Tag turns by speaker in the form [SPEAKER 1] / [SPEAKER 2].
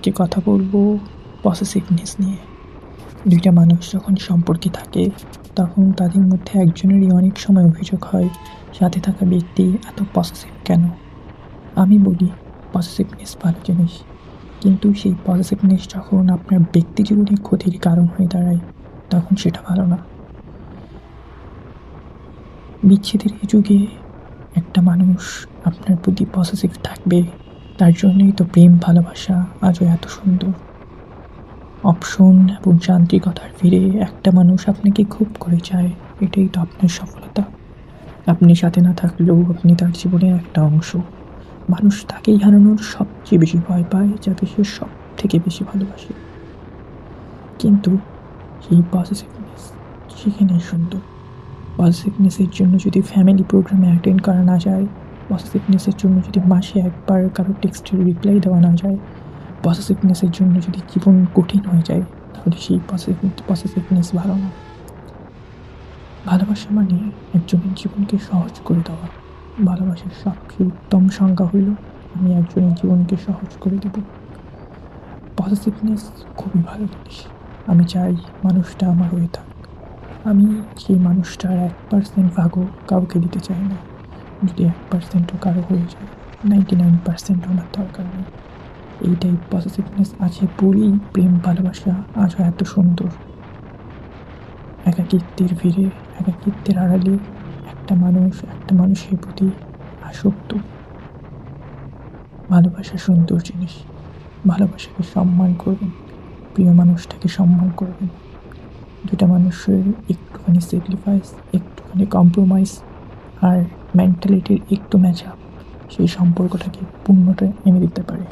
[SPEAKER 1] আজকে কথা বলবো পসেসিভনেস নিয়ে। দুইটা মানুষ যখন সম্পর্কে থাকে তখন তাদের মধ্যে একজনেরই অনেক সময় অভিযোগ হয় সাথে থাকা ব্যক্তি এত পসেসিভ কেন। আমি বলি পসেসিভনেস ভালো জিনিস, কিন্তু সেই পসেসিভনেস যখন আপনার ব্যক্তি জীবনে ক্ষতির কারণ হয়ে দাঁড়ায় তখন সেটা ভালো না। বিচ্ছেদের এই যুগে একটা মানুষ আপনার প্রতি পসেসিভ থাকবে, তার জন্যই তো প্রেম ভালোবাসা আজও এত সুন্দর। অপশন এবং যান্ত্রিকতার ভিড়ে একটা মানুষ আপনাকে খুব করে চায়, এটাই তো আপনার সফলতা। আপনি সাথে না থাকলেও আপনি তার জীবনের একটা অংশ। মানুষ তাকেই হারানোর সবচেয়ে বেশি ভয় পায় যাকে সে সব থেকে বেশি ভালোবাসে। কিন্তু সেই পসেসিভনেস সেখানেই সুন্দর। পসেসিভনেসের জন্য যদি ফ্যামিলি প্রোগ্রামে অ্যাটেন্ড করা না যায়, পসেসিভনেসের জন্য যদি মাসে একবার কারো টেক্সটের রিপ্লাই দেওয়া না যায়, পসেসিভনেসের জন্য যদি জীবন কঠিন হয়ে যায়, তাহলে সেই পসেসিভনেস ভালো না। ভালোবাসা মানে একজনের জীবনকে সহজ করে দেওয়া। ভালোবাসার সবচেয়ে উত্তম সংজ্ঞা হইল আমি একজনের জীবনকে সহজ করে দেব। পসেসিভনেস খুবই ভালো জিনিস। আমি চাই মানুষটা আমার হয়ে থাক। আমি সেই মানুষটার 1% ভাগও কাউকে দিতে চাই না। যদি 1%ও কারো হয়ে যায়, 99% আমার দরকার নেই। এইটাই পসেসিভনেস আছে বলেই প্রেম ভালোবাসা আজও এত সুন্দর। একাকিত্বের ভিড়ে, একাকিত্বের আড়ালে একটা মানুষ একটা মানুষের প্রতি আসক্ত। ভালোবাসা সুন্দর জিনিস। ভালোবাসাকে সম্মান করবেন, প্রিয় মানুষটাকে সম্মান করবেন। দুটা মানুষের একটুখানি স্যাক্রিফাইস, একটুখানি কম্প্রোমাইজ আর মেন্টালিটির একটু ম্যাচ আপ সেই সম্পর্কটাকে পূর্ণতা এনে দিতে পারে।